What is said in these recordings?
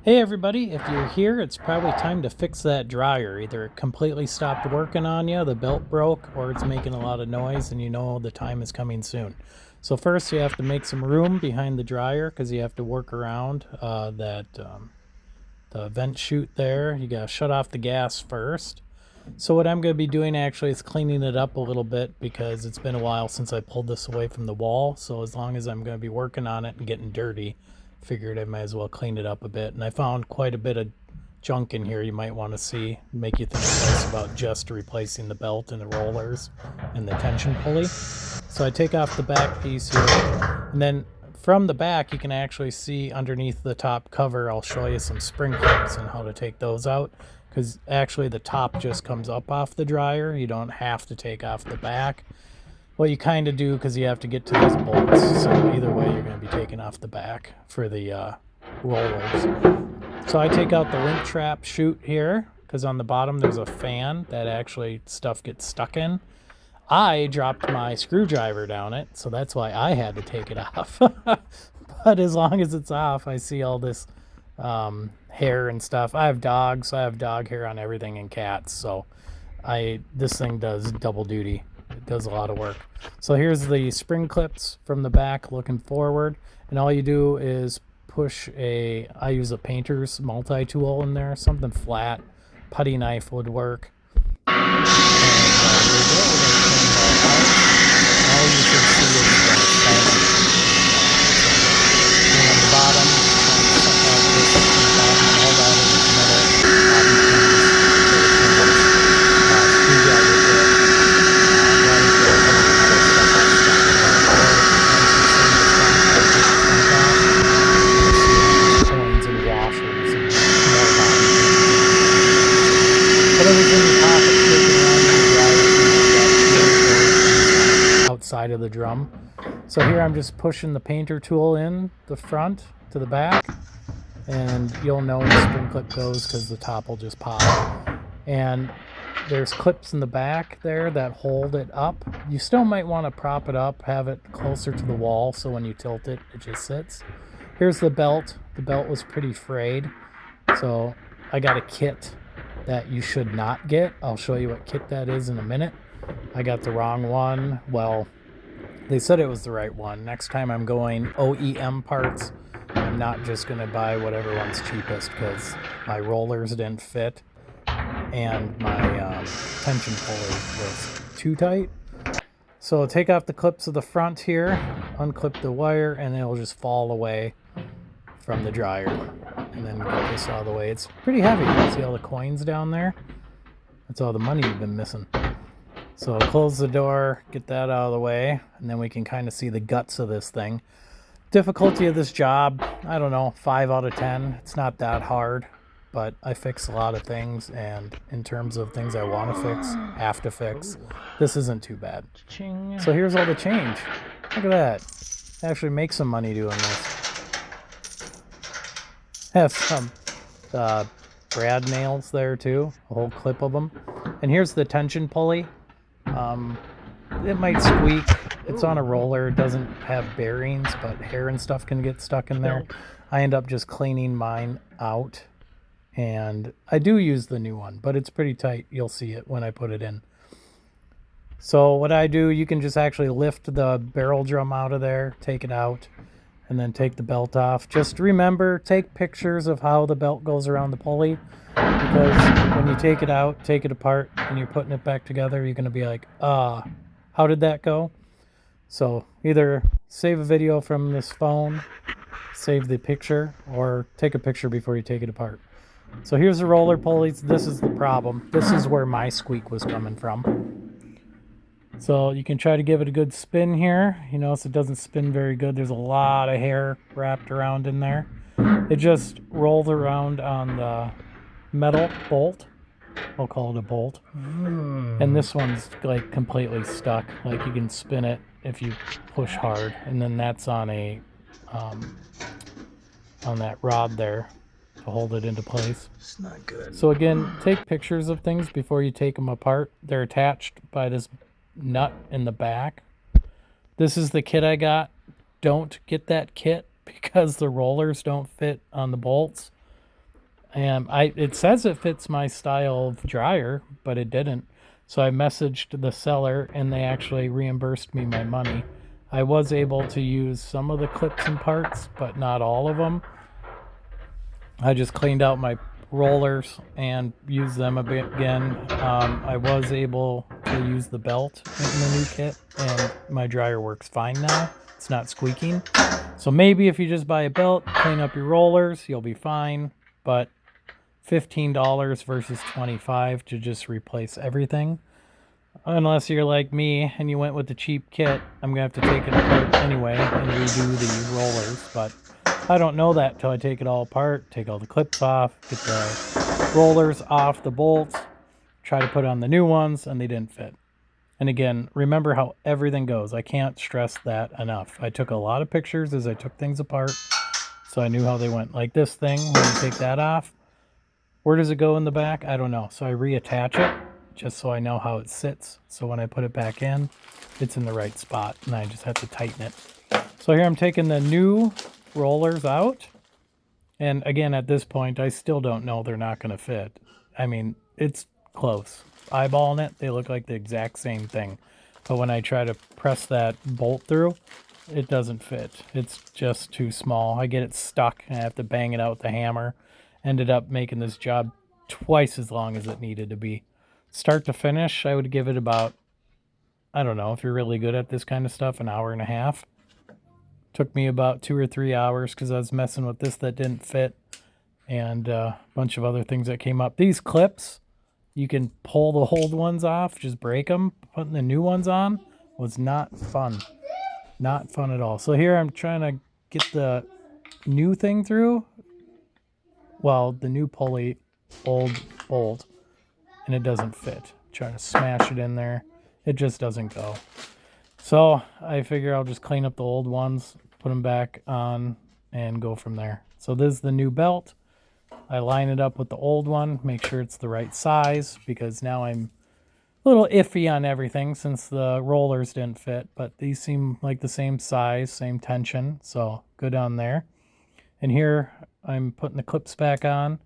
Hey everybody, if you're here, it's probably time to fix that dryer. Either it completely stopped working on you, the belt broke, or it's making a lot of noise and you know the time is coming soon. So first you have to make some room behind the dryer because you have to work around the vent chute there. You gotta shut off the gas first. So what I'm going to be doing actually is cleaning it up a little bit because it's been a while since I pulled this away from the wall. So as long as I'm going to be working on it and getting dirty, figured I might as well clean it up a bit. And I found quite a bit of junk in here you might want to see, make you think twice about just replacing the belt and the rollers and the tension pulley. So I take off the back piece here, and then from the back you can actually see underneath the top cover. I'll show you some spring clips and how to take those out, because actually the top just comes up off the dryer. You don't have to take off the back. Well, you kind of do because you have to get to those bolts. So either way, you're going to be taking off the back for the rollers. So I take out the link trap chute here because on the bottom there's a fan that actually stuff gets stuck in. I dropped my screwdriver down it, so that's why I had to take it off. But as long as it's off, I see all this hair and stuff. I have dogs, so I have dog hair on everything, and cats, so this thing does double duty. It does a lot of work. So here's the spring clips from the back looking forward, and all you do is push I use a painter's multi-tool in there, something flat. Putty knife would work. And there we go. All you can see is the fan. And on the bottom, all that is metal bobby pins, screwdriver bit, coins and washers and more bobby pins. Whatever's in your pocket, shaking around in the dryer, outside of the drum. So here I'm just pushing the painter tool in the front to the back, and you'll know the spring clip goes because the top will just pop. And there's clips in the back there that hold it up. You still might want to prop it up, have it closer to the wall, so when you tilt it, it just sits. Here's the belt. The belt was pretty frayed, so I got a kit that you should not get. I'll show you what kit that is in a minute. I got the wrong one. Well, they said it was the right one. Next time I'm going OEM parts. I'm not just going to buy whatever one's cheapest because my rollers didn't fit and my tension pulley was too tight. So take off the clips of the front here, unclip the wire, and it'll just fall away from the dryer. And then get this out of the way. It's pretty heavy. See all the coins down there? That's all the money you've been missing. So I'll close the door, get that out of the way, and then we can kind of see the guts of this thing. Difficulty of this job, I don't know, 5 out of 10. It's not that hard, but I fix a lot of things, and in terms of things I want to fix, have to fix, this isn't too bad. So here's all the change. Look at that. Actually make some money doing this. Have some brad nails there too, a whole clip of them. And here's the tension pulley. It might squeak. It's on a roller. It doesn't have bearings, but hair and stuff can get stuck in there. I end up just cleaning mine out, and I do use the new one, but it's pretty tight. You'll see it when I put it in. So what I do, you can just actually lift the barrel drum out of there, take it out, and then take the belt off. Just remember, take pictures of how the belt goes around the pulley, because when you take it out, take it apart, and you're putting it back together, you're going to be like, how did that go? So either save a video from this phone, save the picture, or take a picture before you take it apart. So here's the roller pulleys. This is the problem. This is where my squeak was coming from. So you can try to give it a good spin here. You notice it doesn't spin very good. There's a lot of hair wrapped around in there. It just rolls around on the metal bolt. I'll call it a bolt. And this one's like completely stuck. Like you can spin it if you push hard, and then that's on on that rod there to hold it into place. It's not good. So again, take pictures of things before you take them apart. They're attached by this nut in the back. This is the kit I got. Don't get that kit because the rollers don't fit on the bolts. And it says it fits my style of dryer, but it didn't. So I messaged the seller and they actually reimbursed me my money. I was able to use some of the clips and parts, but not all of them. I just cleaned out my rollers and used them a bit again. I was able to use the belt in the new kit, and my dryer works fine now. It's not squeaking. So maybe if you just buy a belt, clean up your rollers, you'll be fine. But $15 versus $25 to just replace everything. Unless you're like me and you went with the cheap kit, I'm going to have to take it apart anyway and redo the rollers. But I don't know that till I take it all apart, take all the clips off, get the rollers off the bolts, try to put on the new ones, and they didn't fit. And again, remember how everything goes. I can't stress that enough. I took a lot of pictures as I took things apart, so I knew how they went. Like this thing, when you take that off, where does it go in the back? I don't know. So I reattach it just so I know how it sits. So when I put it back in, it's in the right spot, and I just have to tighten it. So here I'm taking the new rollers out. And again, at this point, I still don't know they're not going to fit. I mean, it's close. Eyeballing it, they look like the exact same thing. But when I try to press that bolt through, it doesn't fit. It's just too small. I get it stuck and I have to bang it out with the hammer. Ended up making this job twice as long as it needed to be. Start to finish, I would give it about, I don't know, if you're really good at this kind of stuff, an hour and a half. Took me about 2 or 3 hours because I was messing with this that didn't fit and a bunch of other things that came up. These clips, you can pull the old ones off, just break them. Putting the new ones on was not fun. Not fun at all. So here I'm trying to get the new thing through. Well, the new pulley, old bolt, and it doesn't fit. Trying to smash it in there. It just doesn't go. So I figure I'll just clean up the old ones, put them back on, and go from there. So this is the new belt. I line it up with the old one, make sure it's the right size, because now I'm a little iffy on everything since the rollers didn't fit, but these seem like the same size, same tension, so good on there. And here I'm putting the clips back on,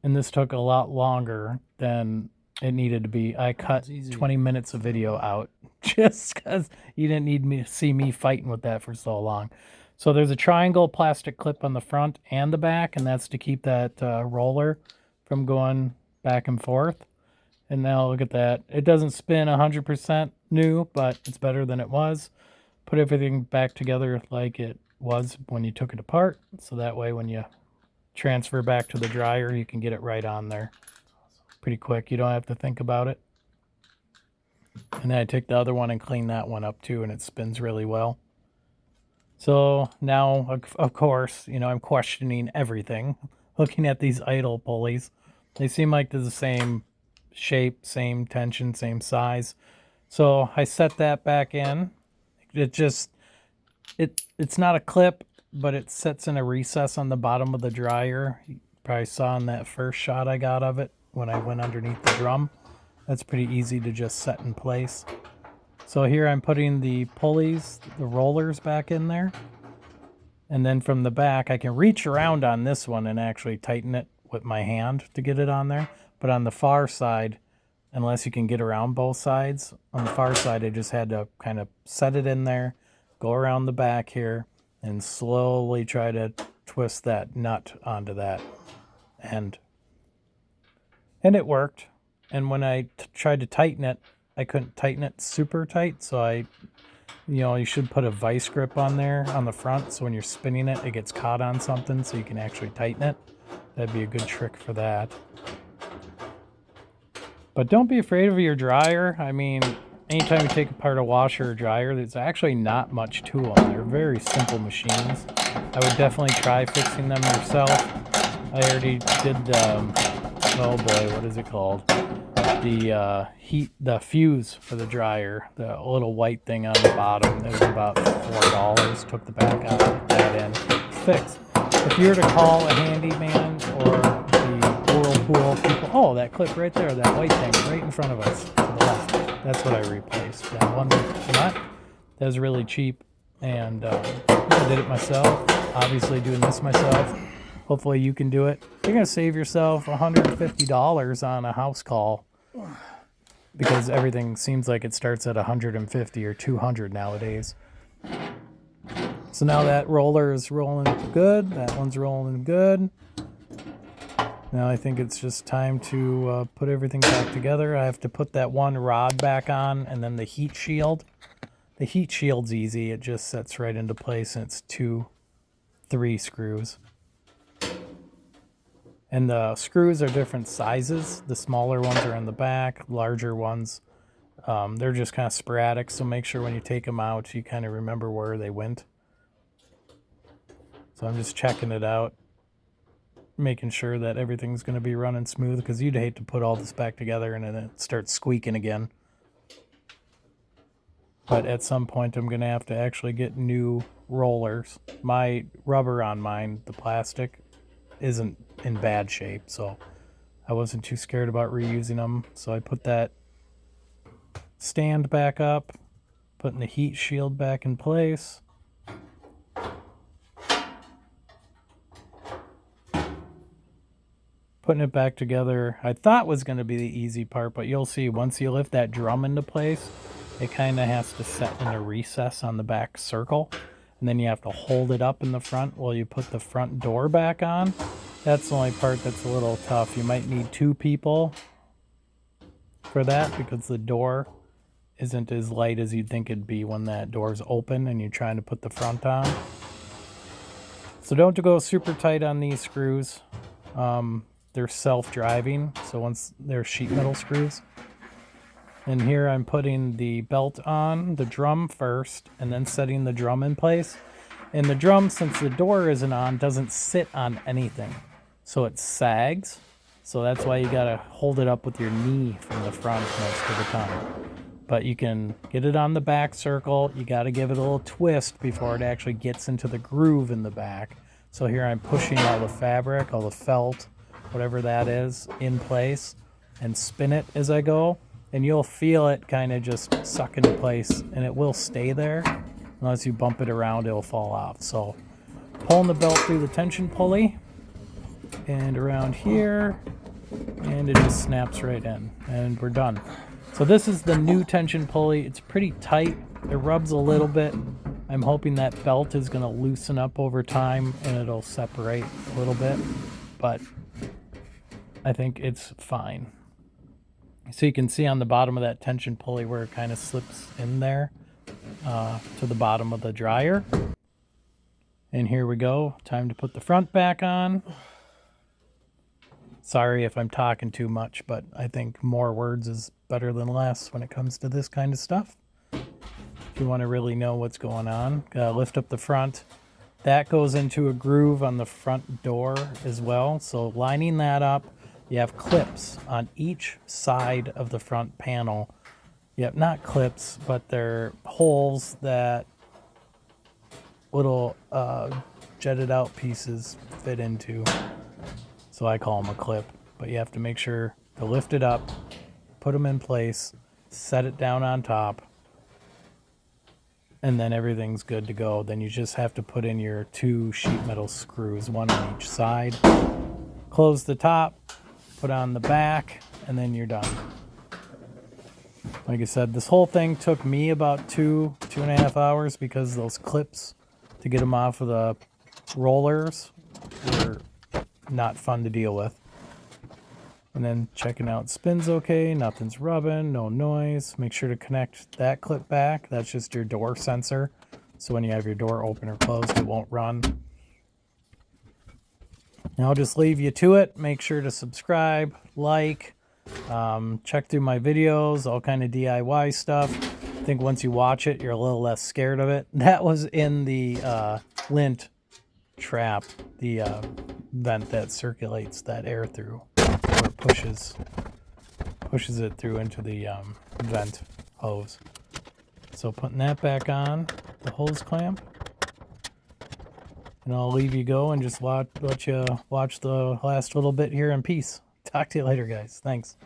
and this took a lot longer than it needed to be. I cut 20 minutes of video out just because you didn't need me to see me fighting with that for so long. So there's a triangle plastic clip on the front and the back, and that's to keep that roller from going back and forth. And now look at that. It doesn't spin 100% new, but it's better than it was. Put everything back together like it was when you took it apart. So that way when you transfer back to the dryer, you can get it right on there. Pretty quick. You don't have to think about it. And then I take the other one and clean that one up too, and it spins really well. So now, of course, you know, I'm questioning everything. Looking at these idle pulleys. They seem like they're the same shape, same tension, same size. So I set that back in. It just, it's not a clip, but it sits in a recess on the bottom of the dryer. You probably saw in that first shot I got of it when I went underneath the drum. That's pretty easy to just set in place. So here I'm putting the pulleys, the rollers back in there. And then from the back, I can reach around on this one and actually tighten it with my hand to get it on there. But on the far side, unless you can get around both sides, on the far side, I just had to kind of set it in there, go around the back here, and slowly try to twist that nut onto that end. And it worked. And when I tried to tighten it, I couldn't tighten it super tight, so you should put a vice grip on there on the front, so when you're spinning it, it gets caught on something so you can actually tighten it. That'd be a good trick for that. But don't be afraid of your dryer. I mean, anytime you take apart a washer or dryer, there's actually not much to them. They're very simple machines. I would definitely try fixing them yourself. I already did, oh boy, what is it called? The fuse for the dryer, the little white thing on the bottom. It was about $4. Took the back out, put that in. It's fixed. If you were to call a handyman or the Whirlpool people, oh, that clip right there, that white thing right in front of us to the left. That's what I replaced. That one nut, that was really cheap, and I did it myself. Obviously, doing this myself. Hopefully you can do it. You're going to save yourself $150 on a house call because everything seems like it starts at 150 or 200 nowadays. So now that roller is rolling good. That one's rolling good. Now I think it's just time to put everything back together. I have to put that one rod back on and then the heat shield. The heat shield's easy. It just sets right into place and it's 3 screws. And the screws are different sizes. The smaller ones are in the back, larger ones, they're just kind of sporadic. So make sure when you take them out, you kind of remember where they went. So I'm just checking it out, making sure that everything's going to be running smooth because you'd hate to put all this back together and then it starts squeaking again. But at some point I'm going to have to actually get new rollers. My rubber on mine, the plastic, isn't in bad shape, so I wasn't too scared about reusing them. So I put that stand back up, putting the heat shield back in place. Putting it back together, I thought was going to be the easy part, but you'll see once you lift that drum into place, it kind of has to set in a recess on the back circle, and then you have to hold it up in the front while you put the front door back on. That's the only part that's a little tough. You might need 2 people for that because the door isn't as light as you'd think it'd be when that door's open and you're trying to put the front on. So don't go super tight on these screws. They're self-driving, so once they're sheet metal screws. And here I'm putting the belt on the drum first and then setting the drum in place. And the drum, since the door isn't on, doesn't sit on anything. So it sags. So that's why you gotta hold it up with your knee from the front most of the time. But you can get it on the back circle. You gotta give it a little twist before it actually gets into the groove in the back. So here I'm pushing all the fabric, all the felt, whatever that is, in place and spin it as I go. And you'll feel it kind of just suck into place, and it will stay there. Unless you bump it around, it'll fall off. So pulling the belt through the tension pulley and around here, and it just snaps right in, and we're done. So this is the new tension pulley. It's pretty tight. It rubs a little bit. I'm hoping that belt is going to loosen up over time and it'll separate a little bit, but I think it's fine. So you can see on the bottom of that tension pulley where it kind of slips in there to the bottom of the dryer. And here we go. Time to put the front back on. Sorry if I'm talking too much, but I think more words is better than less when it comes to this kind of stuff. If you want to really know what's going on, gotta lift up the front. That goes into a groove on the front door as well. So lining that up, you have clips on each side of the front panel. Yep, not clips, but they're holes that little jetted out pieces fit into. So I call them a clip, but you have to make sure to lift it up, put them in place, set it down on top, and then everything's good to go. Then you just have to put in your 2 sheet metal screws, one on each side. Close the top, put on the back, and then you're done. Like I said, this whole thing took me about 2.5 hours because those clips to get them off of the rollers were not fun to deal with. And then checking out spins okay, nothing's rubbing, no noise. Make sure to connect that clip back. That's just your door sensor. So when you have your door open or closed, it won't run. Now I'll just leave you to it. Make sure to subscribe, like, check through my videos, all kind of DIY stuff. I think once you watch it, you're a little less scared of it. That was in the lint trap, the vent that circulates that air through, where it pushes it through into the vent hose. So putting that back on, the hose clamp. And I'll leave you go and just let you watch the last little bit here in peace. Talk to you later, guys. Thanks.